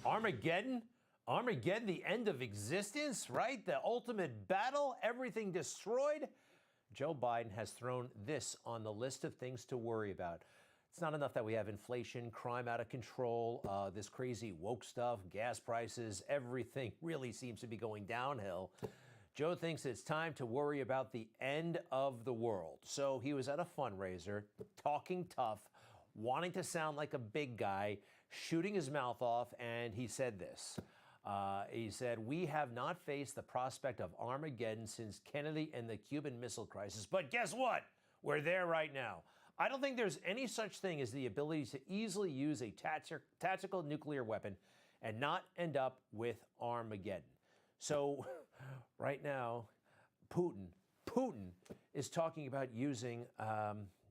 Armageddon? Armageddon, the end of existence, right? The ultimate battle, everything destroyed? Joe Biden has thrown this on the list of things to worry about. It's not enough that we have inflation, crime out of control, this crazy woke stuff, gas prices, everything really seems to be going downhill. Joe thinks it's time to worry about the end of the world. So he was at a fundraiser, talking tough, wanting to sound like a big guy, shooting his mouth off, and he said this. He said, "We have not faced the prospect of Armageddon since Kennedy and the Cuban Missile Crisis. But guess what? We're there right now. I don't think there's any such thing as the ability to easily use a tactical nuclear weapon and not end up with Armageddon." So right now, Putin is talking about using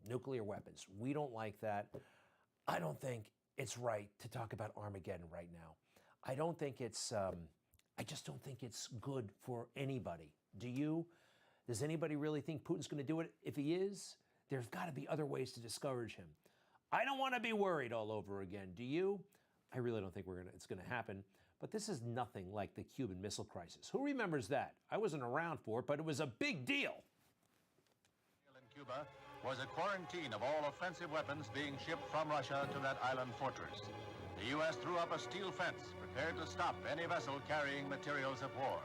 nuclear weapons. We don't like that. I don't think it's right to talk about Armageddon right now. I don't think it's, I just don't think it's good for anybody. Do you? Does anybody really think Putin's going to do it? If he is, there's got to be other ways to discourage him. I don't want to be worried all over again. Do you? I really don't think it's going to happen. But this is nothing like the Cuban Missile Crisis. Who remembers that? I wasn't around for it, but it was a big deal. In Cuba was a quarantine of all offensive weapons being shipped from Russia to that island fortress. The U.S. threw up a steel fence, prepared to stop any vessel carrying materials of war.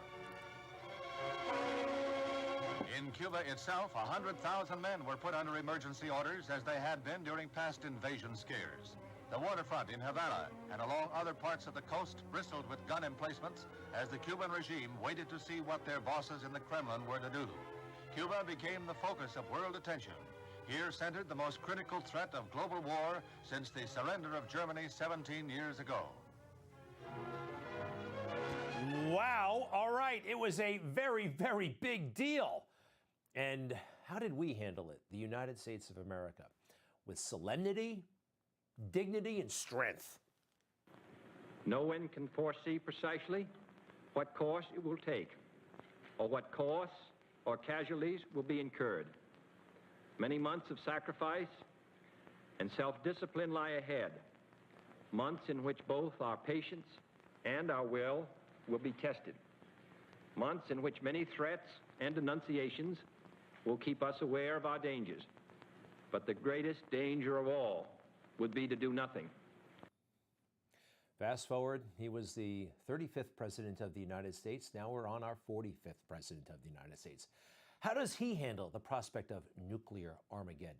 In Cuba itself, 100,000 men were put under emergency orders, as they had been during past invasion scares. The waterfront in Havana and along other parts of the coast bristled with gun emplacements as the Cuban regime waited to see what their bosses in the Kremlin were to do. Cuba became the focus of world attention. Here centered the most critical threat of global war since the surrender of Germany 17 years ago. Wow, all right, it was a very, very big deal. And how did we handle it, the United States of America? With solemnity, dignity, and strength. No one can foresee precisely what course it will take, or what costs or casualties will be incurred. Many months of sacrifice and self-discipline lie ahead, months in which both our patience and our will be tested, months in which many threats and denunciations will keep us aware of our dangers. But the greatest danger of all would be to do nothing. Fast forward, he was the 35th president of the United States. Now we're on our 45th president of the United States. How does he handle the prospect of nuclear Armageddon?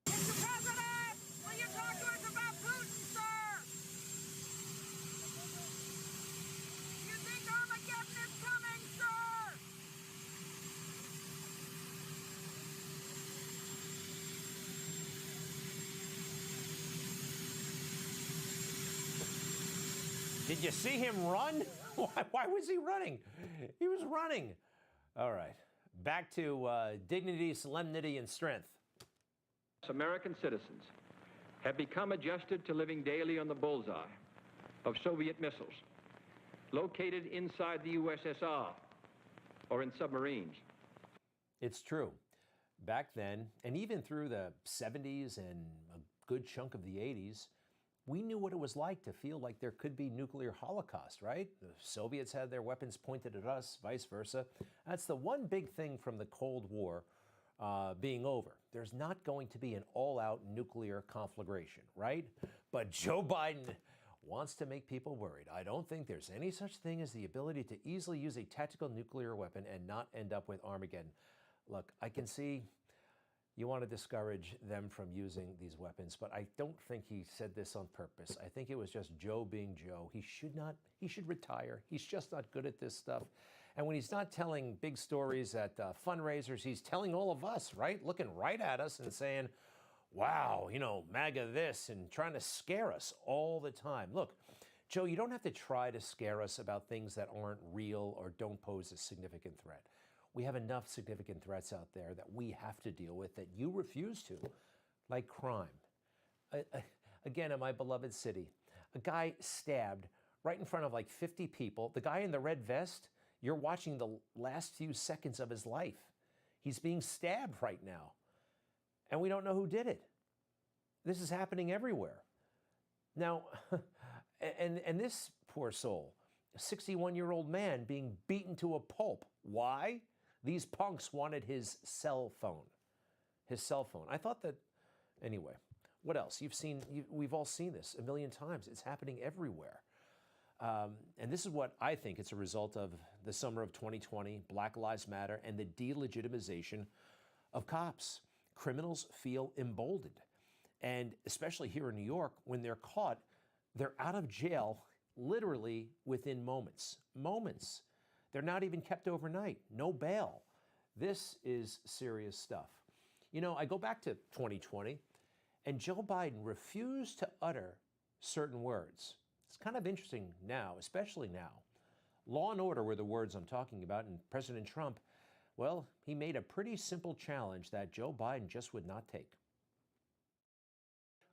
Mr. President, will you talk to us about Putin, sir? You think Armageddon is coming, sir? Did you see him run? Why was he running? He was running. All right, back to dignity, solemnity, and strength. American citizens have become adjusted to living daily on the bullseye of Soviet missiles located inside the USSR or in submarines. It's true. Back then, and even through the 70s and a good chunk of the 80s, we knew what it was like to feel like there could be nuclear holocaust, right? The Soviets had their weapons pointed at us, vice versa. That's the one big thing from the Cold War being over. There's not going to be an all-out nuclear conflagration, right? But Joe Biden wants to make people worried. I don't think there's any such thing as the ability to easily use a tactical nuclear weapon and not end up with Armageddon. Look, I can see you want to discourage them from using these weapons, but I don't think he said this on purpose. I think it was just Joe being Joe. He should retire. He's just not good at this stuff. And when he's not telling big stories at fundraisers, he's telling all of us, right? Looking right at us and saying, wow, you know, MAGA this, and trying to scare us all the time. Look, Joe, you don't have to try to scare us about things that aren't real or don't pose a significant threat. We have enough significant threats out there that we have to deal with that you refuse to, like crime. Again, in my beloved city, a guy stabbed right in front of like 50 people. The guy in the red vest, you're watching the last few seconds of his life. He's being stabbed right now, and we don't know who did it. This is happening everywhere. Now, And this poor soul, a 61-year-old man being beaten to a pulp. Why? These punks wanted his cell phone. His cell phone. I thought that, anyway, what else? We've all seen this a million times. It's happening everywhere. And this is what I think it's a result of the summer of 2020, Black Lives Matter, and the delegitimization of cops. Criminals feel emboldened. And especially here in New York, when they're caught, they're out of jail literally within moments. Moments. They're not even kept overnight. No bail. This is serious stuff. You know, I go back to 2020, and Joe Biden refused to utter certain words. It's kind of interesting now, especially now. Law and order were the words I'm talking about, and President Trump, well, he made a pretty simple challenge that Joe Biden just would not take.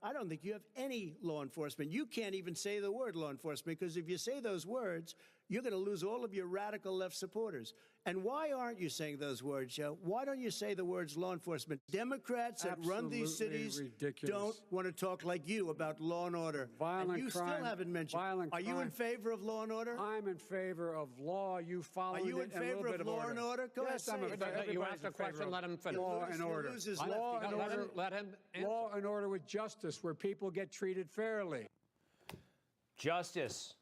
I don't think you have any law enforcement. You can't even say the word law enforcement, because if you say those words, you're going to lose all of your radical left supporters. And why aren't you saying those words, Joe? Why don't you say the words law enforcement? Democrats that run these cities don't want to talk like you about law and order. Violent and you crime, still haven't mentioned. Violent Are you in favor of law and order? I'm in favor of law. You follow it. Are you in favor of law and order? Go yes, ahead. I'm in favor. You asked a question, let him finish. Law and order. Law and order. Let him answer. Law and order with justice, where people get treated fairly. Justice,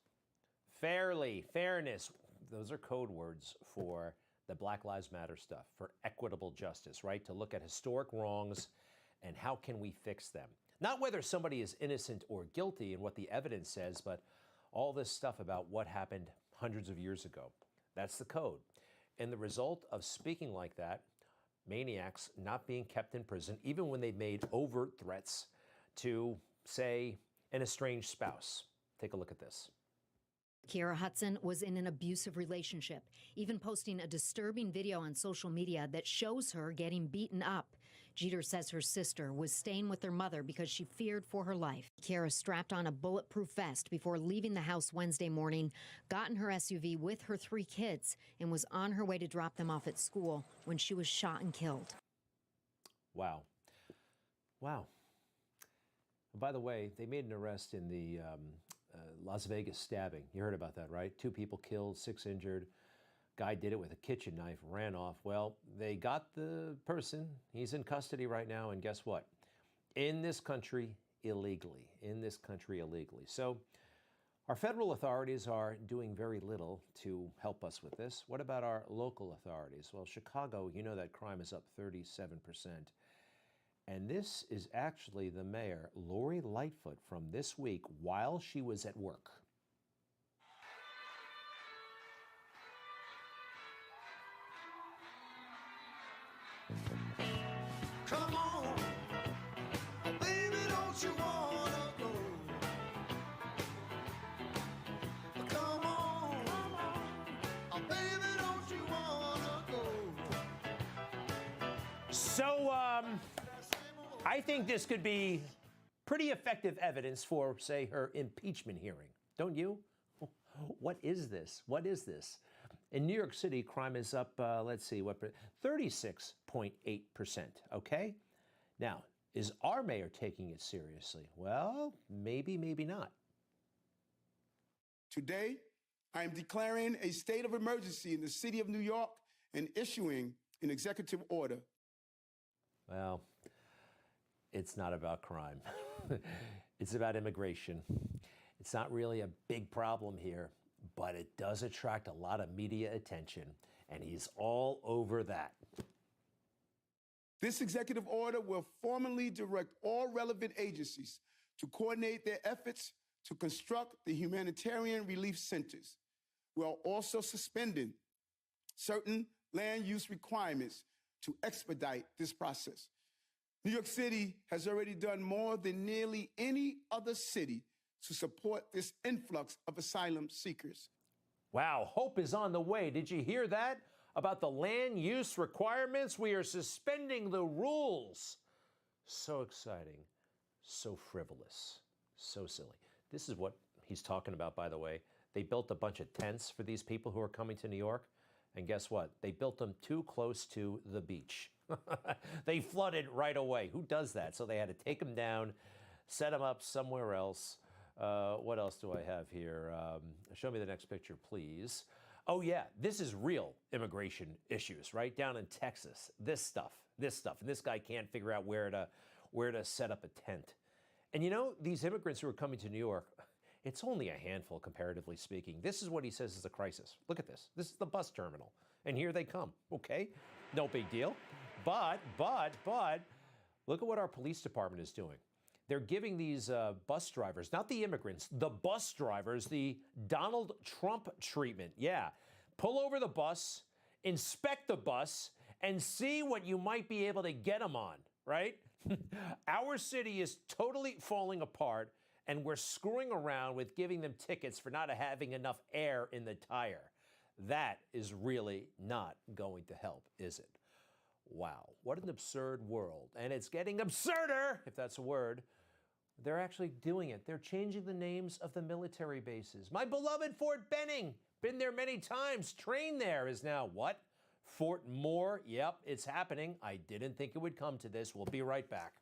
fairly, fairness. Those are code words for the Black Lives Matter stuff, for equitable justice, right? To look at historic wrongs and how can we fix them. Not whether somebody is innocent or guilty and what the evidence says, but all this stuff about what happened hundreds of years ago. That's the code. And the result of speaking like that, maniacs not being kept in prison, even when they've made overt threats to, say, an estranged spouse. Take a look at this. Kiera Hudson was in an abusive relationship, even posting a disturbing video on social media that shows her getting beaten up. Jeter says her sister was staying with her mother because she feared for her life. Kiera strapped on a bulletproof vest before leaving the house Wednesday morning, got in her SUV with her 3 kids, and was on her way to drop them off at school when she was shot and killed. Wow. Wow. By the way, they made an arrest in the Las Vegas stabbing. You heard about that, right? 2 people killed, 6 injured. Guy did it with a kitchen knife, ran off. Well, they got the person. He's in custody right now, and guess what? In this country, illegally. In this country, illegally. So our federal authorities are doing very little to help us with this. What about our local authorities? Well, Chicago, you know that crime is up 37%. And this is actually the mayor, Lori Lightfoot, from this week while she was at work. Come on, baby, don't you wanna go? Come on, baby, don't you wanna go? So, I think this could be pretty effective evidence for, say, her impeachment hearing. Don't you? What is this? What is this? In New York City, crime is up, 36.8%, okay? Now, is our mayor taking it seriously? Well, maybe, maybe not. Today, I am declaring a state of emergency in the city of New York and issuing an executive order. Well, it's not about crime. It's about immigration. It's not really a big problem here, but it does attract a lot of media attention, and he's all over that. This executive order will formally direct all relevant agencies to coordinate their efforts to construct the humanitarian relief centers. We are also suspending certain land use requirements to expedite this process. New York City has already done more than nearly any other city to support this influx of asylum seekers. Wow, hope is on the way. Did you hear that? About the land use requirements? We are suspending the rules. So exciting, so frivolous, so silly. This is what he's talking about, by the way. They built a bunch of tents for these people who are coming to New York. And guess what? They built them too close to the beach. They flooded right away. Who does that? So they had to take them down, set them up somewhere else. What else do I have here? Show me the next picture, please. Oh, yeah, this is real immigration issues, right? Down in Texas, this stuff. And this guy can't figure out where to set up a tent. And you know, these immigrants who are coming to New York, it's only a handful, comparatively speaking. This is what he says is a crisis. Look at this. This is the bus terminal. And here they come, okay? No big deal. But, look at what our police department is doing. They're giving these bus drivers, not the immigrants, the bus drivers, the Donald Trump treatment. Yeah, pull over the bus, inspect the bus, and see what you might be able to get them on, right? Our city is totally falling apart, and we're screwing around with giving them tickets for not having enough air in the tire. That is really not going to help, is it? Wow, what an absurd world. And it's getting absurder, if that's a word. They're actually doing it. They're changing the names of the military bases. My beloved Fort Benning, been there many times, trained there, is now what? Fort Moore. Yep, it's happening. I didn't think it would come to this. We'll be right back.